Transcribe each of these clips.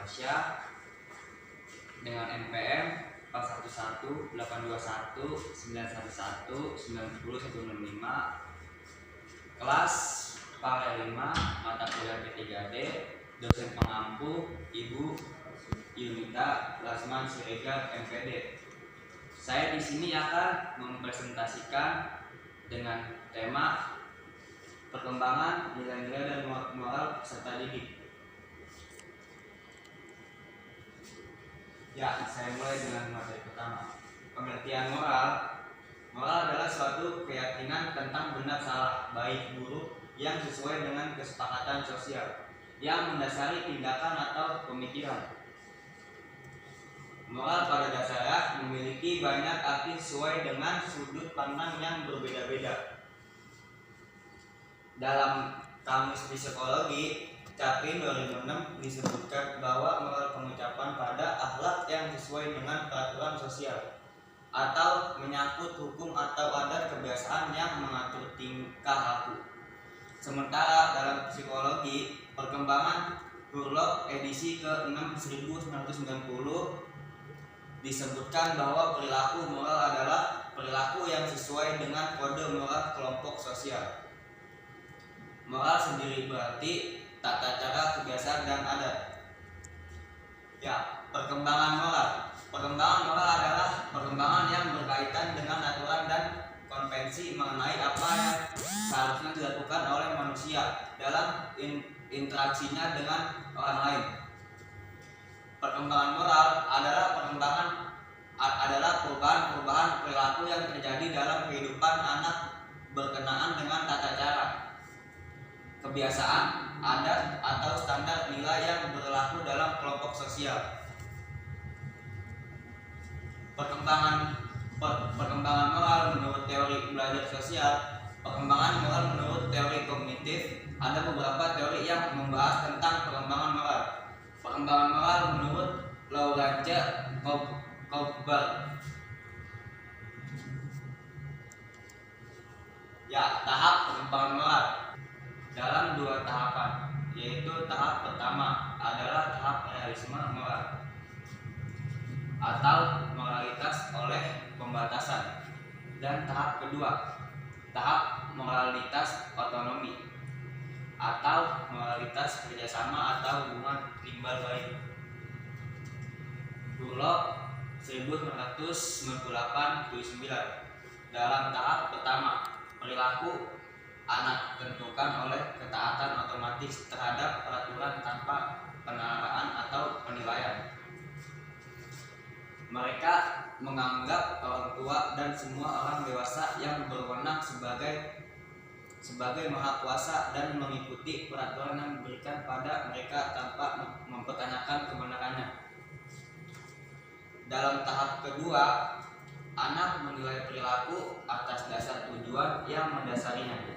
Indonesia dengan NPM 41818219119065, kelas Pare 5, mata kuliah P3D, dosen pengampu Ibu Yunita Lasman Siregar MPD. Saya di sini akan mempresentasikan dengan tema perkembangan nilai-nilai dan moral peserta didik. Ya, saya mulai dengan materi pertama. Pengertian moral. Moral adalah suatu keyakinan tentang benar salah, baik buruk yang sesuai dengan kesepakatan sosial yang mendasari tindakan atau pemikiran. Moral pada dasarnya memiliki banyak arti sesuai dengan sudut pandang yang berbeda-beda. Dalam Kamus Psikologi Capin 2006 disebutkan bahwa moral pengucapan pada akhlak yang sesuai dengan peraturan sosial atau menyangkut hukum atau adat kebiasaan yang mengatur tingkah laku. Sementara dalam psikologi perkembangan Hurlop edisi ke-6 1990 disebutkan bahwa perilaku moral adalah perilaku yang sesuai dengan kode moral kelompok sosial. Moral sendiri berarti tata cara, kebiasaan, dan adat. Ya, perkembangan moral. Perkembangan moral adalah perkembangan yang berkaitan dengan aturan dan konvensi mengenai apa yang seharusnya dilakukan oleh manusia dalam interaksinya dengan orang lain. Perkembangan moral adalah perubahan perilaku yang terjadi dalam kehidupan anak berkenaan dengan tata cara, kebiasaan, adat, atau standar nilai yang berlaku dalam kelompok sosial. Perkembangan moral menurut teori belajar sosial. Perkembangan moral menurut teori kognitif. Ada beberapa teori yang membahas tentang perkembangan moral. Perkembangan moral menurut Laurence Kohlberg. Ya, tahap perkembangan moral dalam 2 tahapan, yaitu tahap pertama adalah tahap realisme moral atau moralitas oleh pembatasan, dan tahap kedua tahap moralitas otonomi atau moralitas kerjasama atau hubungan timbal balik. Hurlop 1998-79. Dalam tahap pertama, perilaku anak tentukan oleh ketaatan otomatis terhadap peraturan tanpa penaraan atau penilaian. Mereka menganggap orang tua dan semua orang dewasa yang berwenang sebagai maha kuasa dan mengikuti peraturan yang diberikan pada mereka tanpa mempertanyakan kebenarannya. Dalam tahap kedua, anak menilai perilaku atas dasar tujuan yang mendasarinya.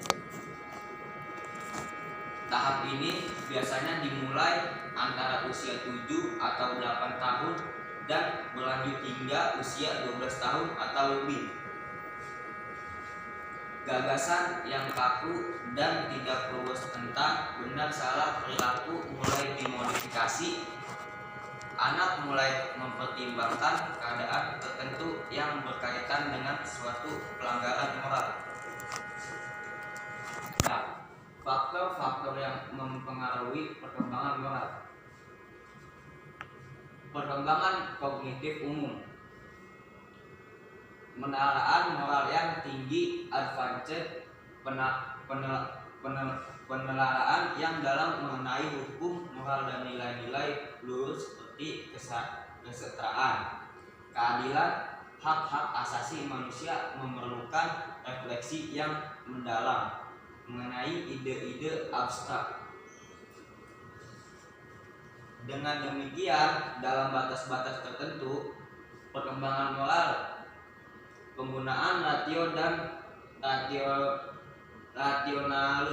Tahap ini biasanya dimulai antara usia 7 atau 8 tahun dan berlanjut hingga usia 12 tahun atau lebih. Gagasan yang kaku dan tidak puas tentang benar salah perilaku mulai dimodifikasi. Anak mulai mempertimbangkan keadaan tertentu yang berkaitan dengan suatu pelanggaran moral. Nah, faktor-faktor yang mempengaruhi perkembangan moral. Perkembangan kognitif umum. Penalaan moral yang tinggi, advanced, penelaan yang dalam mengenai hukum, moral, dan nilai-nilai lurus seperti kesetaraan, keadilan, hak-hak asasi manusia memerlukan refleksi yang mendalam mengenai ide-ide abstrak. Dengan demikian, dalam batas-batas tertentu, perkembangan moral, penggunaan ratio dan rasional,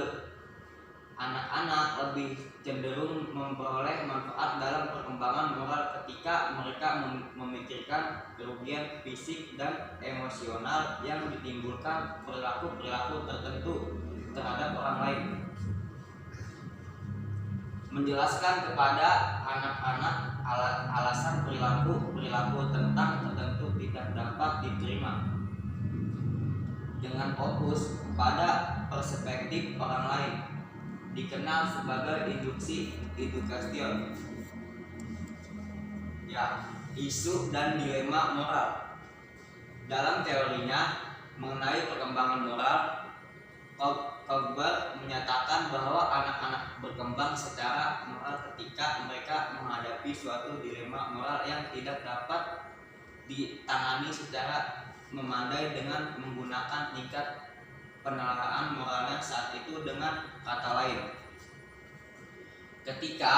anak-anak lebih cenderung memperoleh manfaat dalam perkembangan moral ketika mereka memikirkan kerugian fisik dan emosional yang ditimbulkan perilaku-perilaku tertentu terhadap orang lain. menjelaskan kepada anak-anak alasan perilaku tentang tertentu tidak dapat diterima dengan fokus pada perspektif orang lain, dikenal sebagai induksi edukation. Ya, isu dan dilema moral. Dalam teorinya mengenai perkembangan moral, Kohlberg menyatakan bahwa anak-anak berkembang secara moral ketika mereka menghadapi suatu dilema moral yang tidak dapat ditangani secara memadai dengan menggunakan tingkat penelaran moralnya saat itu. Dengan kata lain, ketika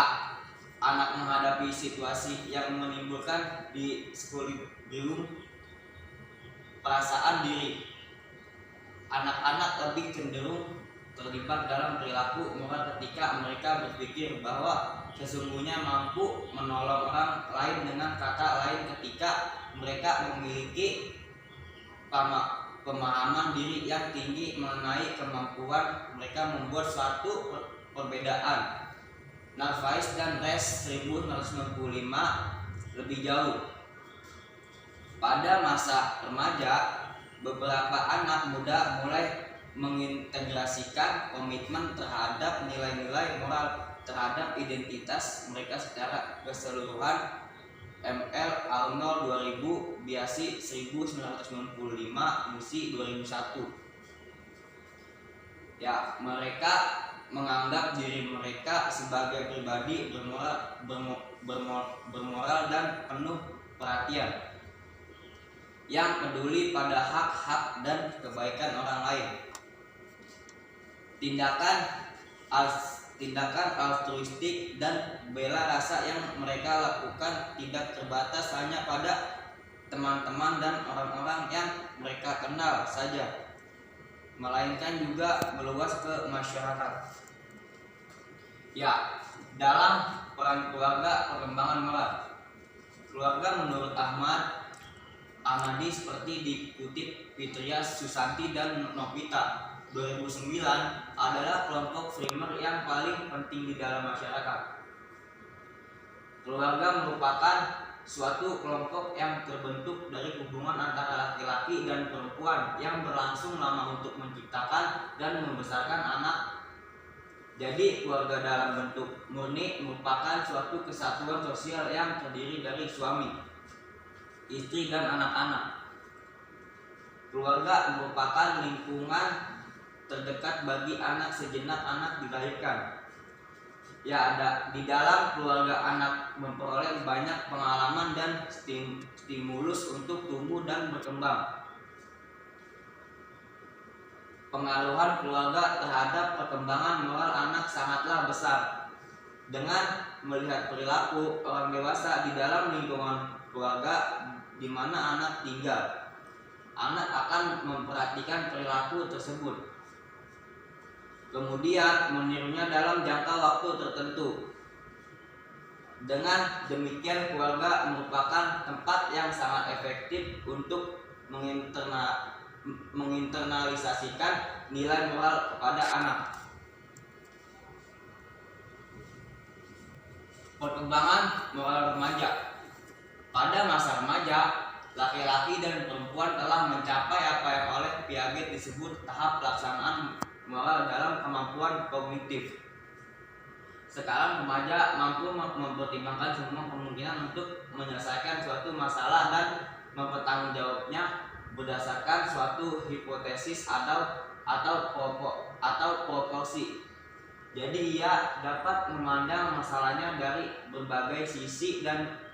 anak menghadapi situasi yang menimbulkan disequilibrium perasaan diri, anak-anak lebih cenderung terlibat dalam perilaku moral ketika mereka berpikir bahwa sesungguhnya mampu menolong orang lain. Dengan kata lain, ketika mereka memiliki pemahaman diri yang tinggi mengenai kemampuan mereka membuat suatu perbedaan. Narvaez dan Rees 1995 lebih jauh. Pada masa remaja, beberapa anak muda mulai mengintegrasikan komitmen terhadap nilai-nilai moral terhadap identitas mereka secara keseluruhan. M.L. Arnold 2000, Biasi 1995, Musi 2001. Ya, mereka menganggap diri mereka sebagai pribadi bermoral dan penuh perhatian, yang peduli pada hak-hak dan kebaikan orang lain. Tindakan altruistik dan bela rasa yang mereka lakukan tidak terbatas hanya pada teman-teman dan orang-orang yang mereka kenal saja, melainkan juga meluas ke masyarakat. Ya, dalam peran keluarga perkembangan moral. Keluarga menurut Ahmad Ahmadi seperti dikutip Fitria Susanti dan Novita 2009 adalah kelompok primer yang paling penting di dalam masyarakat. Keluarga merupakan suatu kelompok yang terbentuk dari hubungan antara laki-laki dan perempuan yang berlangsung lama untuk menciptakan dan membesarkan anak. Jadi keluarga dalam bentuk murni merupakan suatu kesatuan sosial yang terdiri dari suami, istri, dan anak-anak. Keluarga merupakan lingkungan terdekat bagi anak sejenak anak dilahirkan. Ya, di dalam keluarga anak memperoleh banyak pengalaman dan stimulus untuk tumbuh dan berkembang. Pengaruhan keluarga terhadap perkembangan moral anak sangatlah besar. Dengan melihat perilaku orang dewasa di dalam lingkungan keluarga di mana anak tinggal, anak akan memperhatikan perilaku tersebut, kemudian menirunya dalam jangka waktu tertentu. Dengan demikian, keluarga merupakan tempat yang sangat efektif untuk menginternalisasikan nilai moral kepada anak. Perkembangan moral remaja. Pada masa remaja, laki-laki dan perempuan telah mencapai apa yang oleh Piaget disebut tahap pelaksanaan moral dalam kemampuan kognitif. Sekarang remaja mampu mempertimbangkan semua kemungkinan untuk menyelesaikan suatu masalah dan mempertanggungjawabnya berdasarkan suatu hipotesis atau proporsi. Jadi ia dapat memandang masalahnya dari berbagai sisi dan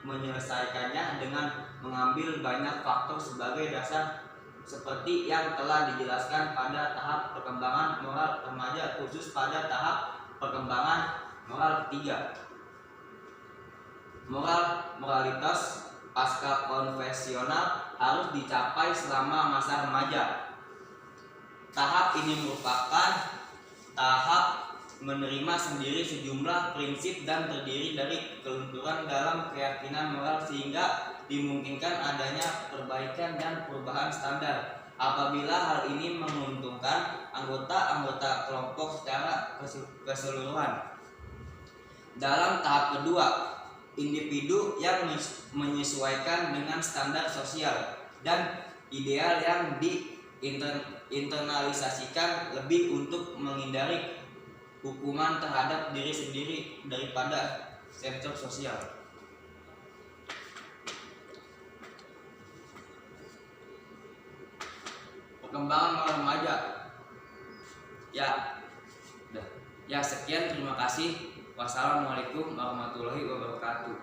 menyelesaikannya dengan mengambil banyak faktor sebagai dasar, seperti yang telah dijelaskan pada tahap perkembangan moral remaja, khusus pada tahap perkembangan moral ketiga. Moralitas pasca konvensional harus dicapai selama masa remaja. Tahap ini merupakan tahap menerima sendiri sejumlah prinsip dan terdiri dari kelunturan dalam keyakinan moral sehingga dimungkinkan adanya perbaikan dan perubahan standar apabila hal ini menguntungkan anggota-anggota kelompok secara keseluruhan. Dalam tahap kedua, individu yang menyesuaikan dengan standar sosial dan ideal yang diinternalisasikan lebih untuk menghindari hukuman terhadap diri sendiri daripada sensor sosial. Perkembangan remaja. Ya, sekian, terima kasih. Wassalamualaikum warahmatullahi wabarakatuh.